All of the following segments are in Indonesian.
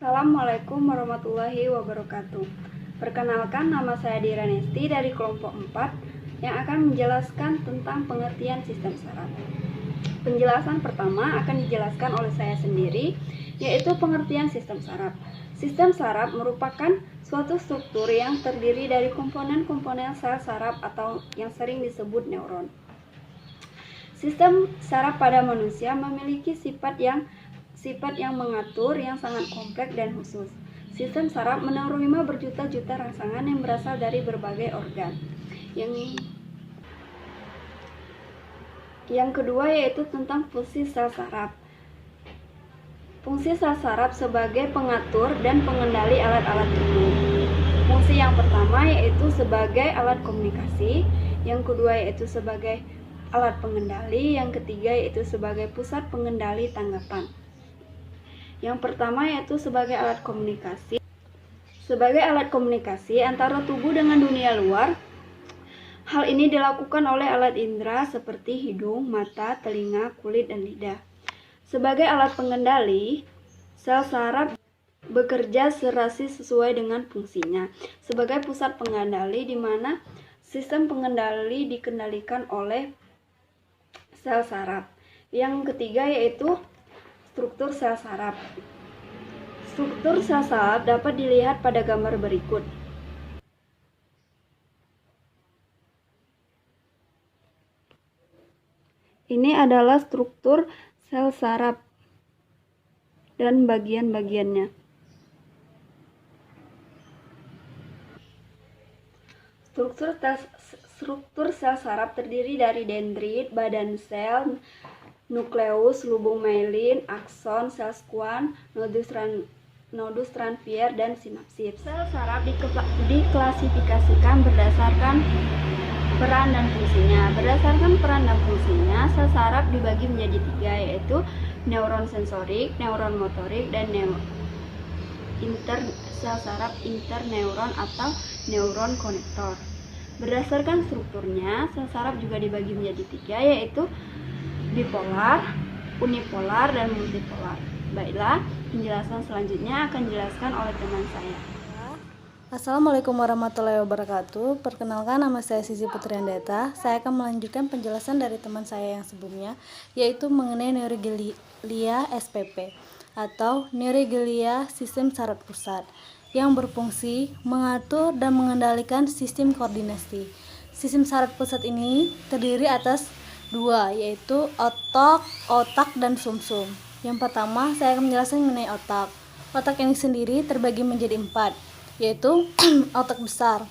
Assalamualaikum warahmatullahi wabarakatuh. Perkenalkan, nama saya Dira Nesti dari kelompok 4 yang akan menjelaskan tentang pengertian sistem saraf. Penjelasan pertama akan dijelaskan oleh saya sendiri, yaitu pengertian sistem saraf. Sistem saraf merupakan suatu struktur yang terdiri dari komponen-komponen sel saraf atau yang sering disebut neuron. Sistem saraf pada manusia memiliki sifat yang mengatur, yang sangat kompleks dan khusus. Sistem saraf menerima berjuta-juta rangsangan yang berasal dari berbagai organ. Yang kedua yaitu tentang fungsi sel saraf. Fungsi sel saraf sebagai pengatur dan pengendali alat-alat tubuh. Fungsi yang pertama yaitu sebagai alat komunikasi, yang kedua yaitu sebagai alat pengendali, yang ketiga yaitu sebagai pusat pengendali tanggapan. Yang pertama yaitu sebagai alat komunikasi. Sebagai alat komunikasi antara tubuh dengan dunia luar, hal ini dilakukan oleh alat indera seperti hidung, mata, telinga, kulit, dan lidah. Sebagai alat pengendali, sel saraf bekerja serasi sesuai dengan fungsinya. Sebagai pusat pengendali di mana sistem pengendali dikendalikan oleh sel saraf. Yang ketiga yaitu struktur sel saraf. Struktur sel saraf dapat dilihat pada gambar berikut. Ini adalah struktur sel saraf dan bagian-bagiannya. Struktur sel saraf terdiri dari dendrit, badan sel, nukleus, lubung myelin, akson, sel squamous, nodus transfer, dan sinapsis. Sel saraf diklasifikasikan berdasarkan peran dan fungsinya. Berdasarkan peran dan fungsinya, sel saraf dibagi menjadi 3, yaitu neuron sensorik, neuron motorik, dan sel saraf interneuron atau neuron konektor. Berdasarkan strukturnya, sel saraf juga dibagi menjadi 3, yaitu bipolar, unipolar, dan multipolar. Baiklah, penjelasan selanjutnya akan dijelaskan oleh teman saya. Assalamualaikum warahmatullahi wabarakatuh. Perkenalkan, nama saya Sisi Putriandeta. Saya akan melanjutkan penjelasan dari teman saya yang sebelumnya, yaitu mengenai neuroglia SPP atau neuroglia sistem saraf pusat, yang berfungsi mengatur dan mengendalikan sistem koordinasi. Sistem saraf pusat ini terdiri atas 2, yaitu otak dan sumsum. Yang pertama, saya akan menjelaskan mengenai otak. Otak ini sendiri terbagi menjadi 4, yaitu otak besar,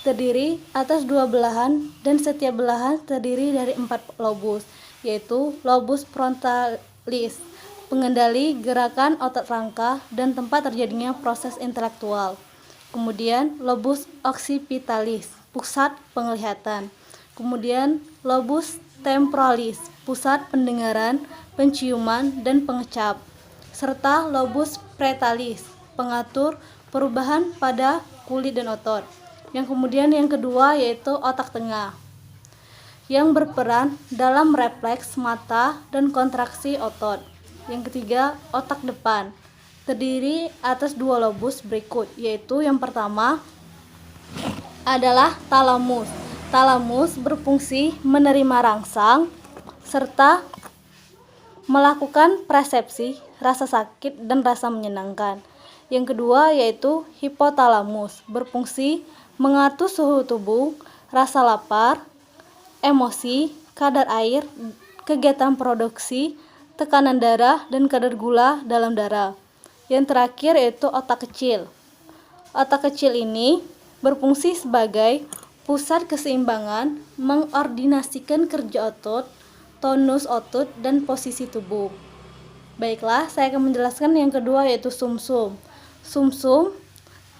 terdiri atas 2 belahan, dan setiap belahan terdiri dari 4 lobus, yaitu lobus frontalis, pengendali gerakan otak rangka dan tempat terjadinya proses intelektual. Kemudian lobus occipitalis, pusat penglihatan. Kemudian lobus temporalis, pusat pendengaran, penciuman, dan pengecap, serta lobus pretalis, pengatur perubahan pada kulit dan otot. Yang kedua yaitu otak tengah, yang berperan dalam refleks mata dan kontraksi otot. Yang ketiga, otak depan, terdiri atas 2 lobus berikut, yaitu yang pertama adalah talamus. Talamus berfungsi menerima rangsang serta melakukan persepsi rasa sakit dan rasa menyenangkan. Yang kedua yaitu hipotalamus, berfungsi mengatur suhu tubuh, rasa lapar, emosi, kadar air, kegiatan produksi, tekanan darah, dan kadar gula dalam darah. Yang terakhir yaitu otak kecil. Otak kecil ini berfungsi sebagai pusat keseimbangan, mengordinasikan kerja otot, tonus otot, dan posisi tubuh. Baiklah, saya akan menjelaskan yang kedua yaitu sumsum. Sumsum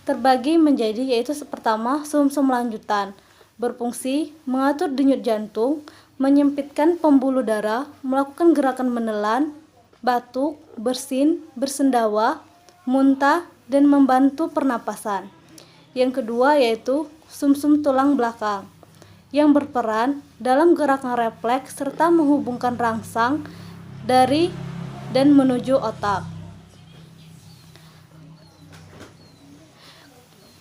terbagi menjadi yaitu pertama sumsum lanjutan, berfungsi mengatur denyut jantung, menyempitkan pembuluh darah, melakukan gerakan menelan, batuk, bersin, bersendawa, muntah, dan membantu pernapasan. Yang kedua yaitu sumsum tulang belakang, yang berperan dalam gerakan refleks serta menghubungkan rangsang dari dan menuju otak.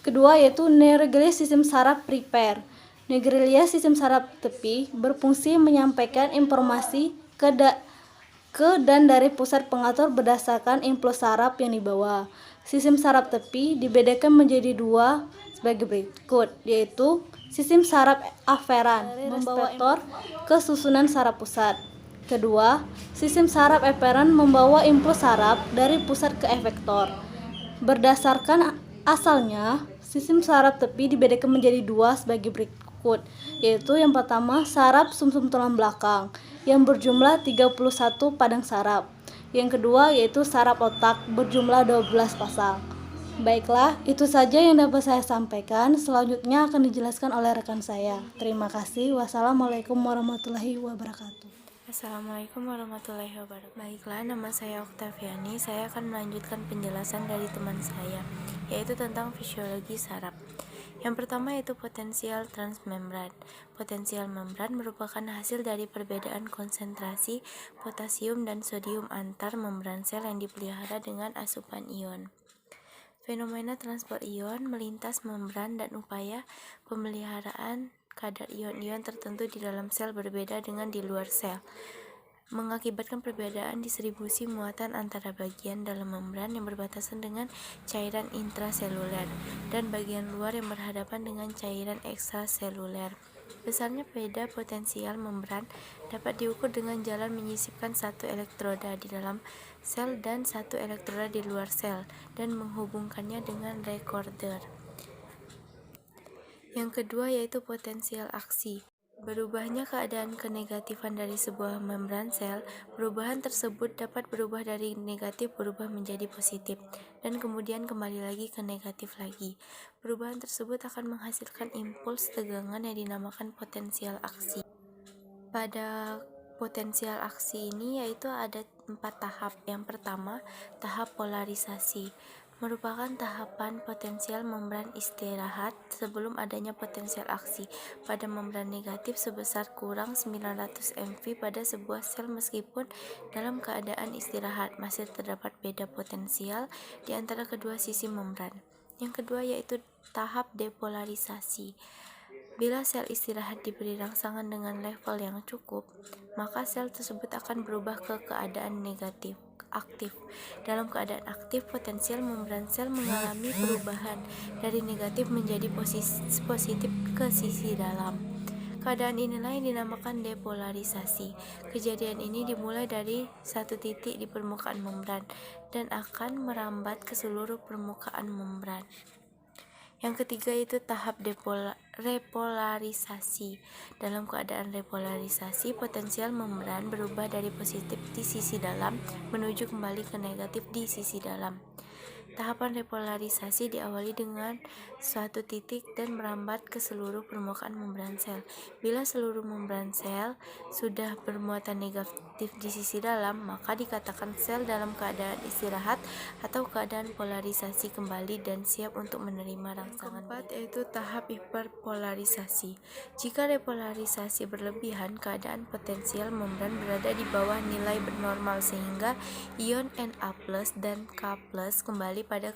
Kedua yaitu Neuroglia sistem saraf primer. Neuroglia sistem saraf tepi berfungsi menyampaikan informasi ke dan dari pusat pengatur berdasarkan impuls saraf yang dibawa. Sistem saraf tepi dibedakan menjadi dua sebagai berikut, yaitu sistem saraf aferan membawa reseptor ke susunan saraf pusat. Kedua, sistem saraf eferan membawa impuls saraf dari pusat ke efektor. Berdasarkan asalnya, sistem saraf tepi dibedakan menjadi dua sebagai berikut, yaitu yang pertama saraf sumsum tulang belakang yang berjumlah 31 padang saraf. Yang kedua yaitu saraf otak berjumlah 12 pasang. Baiklah, itu saja yang dapat saya sampaikan. Selanjutnya akan dijelaskan oleh rekan saya. Terima kasih. Wassalamualaikum warahmatullahi wabarakatuh. Assalamualaikum warahmatullahi wabarakatuh. Baiklah, nama saya Oktaviani. Saya akan melanjutkan penjelasan dari teman saya, yaitu tentang fisiologi saraf. Yang pertama yaitu potensial transmembran. Potensial membran merupakan hasil dari perbedaan konsentrasi potasium dan sodium antar membran sel yang dipelihara dengan asupan ion. Fenomena transport ion melintas membran dan upaya pemeliharaan kadar ion-ion tertentu di dalam sel berbeda dengan di luar sel, mengakibatkan perbedaan distribusi muatan antara bagian dalam membran yang berbatasan dengan cairan intraseluler dan bagian luar yang berhadapan dengan cairan ekstraseluler. Besarnya beda potensial membran dapat diukur dengan jalan menyisipkan satu elektroda di dalam sel dan satu elektroda di luar sel dan menghubungkannya dengan rekorder. Yang kedua yaitu potensial aksi. Berubahnya keadaan kenegatifan dari sebuah membran sel, perubahan tersebut dapat berubah dari negatif berubah menjadi positif, dan kemudian kembali lagi ke negatif lagi. Perubahan tersebut akan menghasilkan impuls tegangan yang dinamakan potensial aksi. Pada potensial aksi ini yaitu ada 4 tahap. Yang pertama, tahap polarisasi. Merupakan tahapan potensial membran istirahat sebelum adanya potensial aksi pada membran negatif sebesar kurang 900 mV pada sebuah sel meskipun dalam keadaan istirahat masih terdapat beda potensial di antara kedua sisi membran. Yang kedua yaitu tahap depolarisasi. Bila sel istirahat diberi rangsangan dengan level yang cukup, maka sel tersebut akan berubah ke keadaan negatif aktif. Dalam keadaan aktif, potensial membran sel mengalami perubahan dari negatif menjadi positif ke sisi dalam. Keadaan inilah yang dinamakan depolarisasi. Kejadian ini dimulai dari satu titik di permukaan membran dan akan merambat ke seluruh permukaan membran. Yang ketiga itu tahap repolarisasi. Dalam keadaan repolarisasi, potensial membran berubah dari positif di sisi dalam menuju kembali ke negatif di sisi dalam. Tahapan repolarisasi diawali dengan suatu titik dan merambat ke seluruh permukaan membran sel. Bila seluruh membran sel sudah bermuatan negatif di sisi dalam, maka dikatakan sel dalam keadaan istirahat atau keadaan polarisasi kembali dan siap untuk menerima rangsangan. Keempat yaitu tahap hiperpolarisasi. Jika repolarisasi berlebihan, keadaan potensial membran berada di bawah nilai normal sehingga ion Na+ dan K+ kembali pada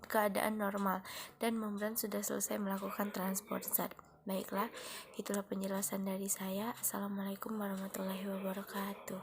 keadaan normal dan membran sudah selesai melakukan transport zat. Baiklah, itulah penjelasan dari saya. Assalamualaikum warahmatullahi wabarakatuh.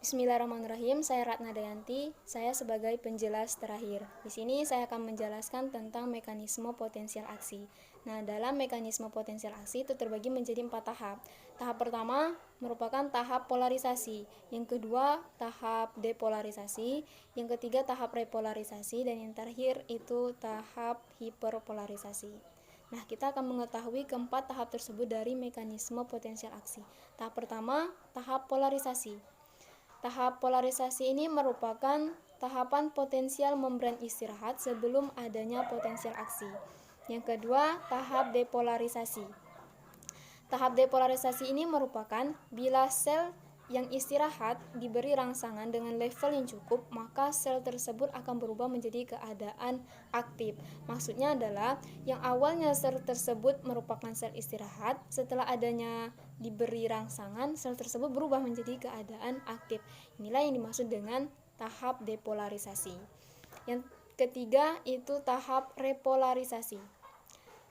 Bismillahirrahmanirrahim. Saya Ratna Dayanti. Saya sebagai penjelas terakhir. Di sini saya akan menjelaskan tentang mekanisme potensial aksi. Nah, dalam mekanisme potensial aksi itu terbagi menjadi 4 tahap. Tahap pertama merupakan tahap polarisasi, yang kedua tahap depolarisasi, yang ketiga tahap repolarisasi, dan yang terakhir itu tahap hiperpolarisasi. Nah, kita akan mengetahui keempat tahap tersebut dari mekanisme potensial aksi. Tahap pertama, tahap polarisasi. Tahap polarisasi ini merupakan tahapan potensial membran istirahat sebelum adanya potensial aksi. Yang kedua, tahap depolarisasi. Tahap depolarisasi ini merupakan bila sel yang istirahat diberi rangsangan dengan level yang cukup, maka sel tersebut akan berubah menjadi keadaan aktif. Maksudnya adalah yang awalnya sel tersebut merupakan sel istirahat, setelah adanya diberi rangsangan, sel tersebut berubah menjadi keadaan aktif. Inilah yang dimaksud dengan tahap depolarisasi. Yang ketiga itu tahap repolarisasi.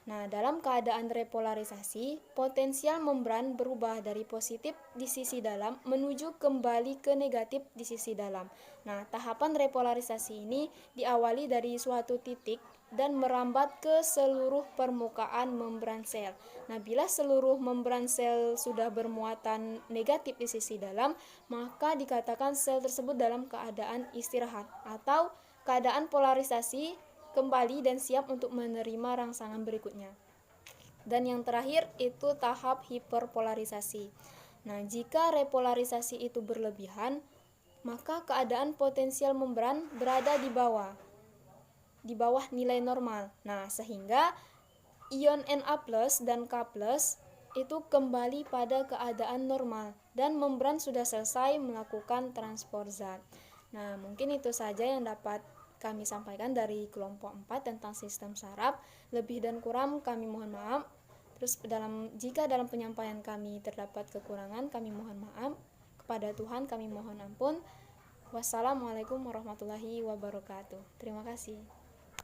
Nah, dalam keadaan repolarisasi, potensial membran berubah dari positif di sisi dalam menuju kembali ke negatif di sisi dalam. Nah, tahapan repolarisasi ini diawali dari suatu titik dan merambat ke seluruh permukaan membran sel. Nah, bila seluruh membran sel sudah bermuatan negatif di sisi dalam, maka dikatakan sel tersebut dalam keadaan istirahat atau keadaan polarisasi kembali dan siap untuk menerima rangsangan berikutnya. Dan yang terakhir itu tahap hiperpolarisasi. Nah, jika repolarisasi itu berlebihan, maka keadaan potensial membran berada di bawah nilai normal. Nah, sehingga ion Na+ dan K+ itu kembali pada keadaan normal dan membran sudah selesai melakukan transport zat. Nah, mungkin itu saja yang dapat kami sampaikan dari kelompok 4 tentang sistem saraf. Lebih dan kurang kami mohon maaf. Terus jika dalam penyampaian kami terdapat kekurangan, kami mohon maaf. Kepada Tuhan kami mohon ampun. Wassalamualaikum warahmatullahi wabarakatuh. Terima kasih.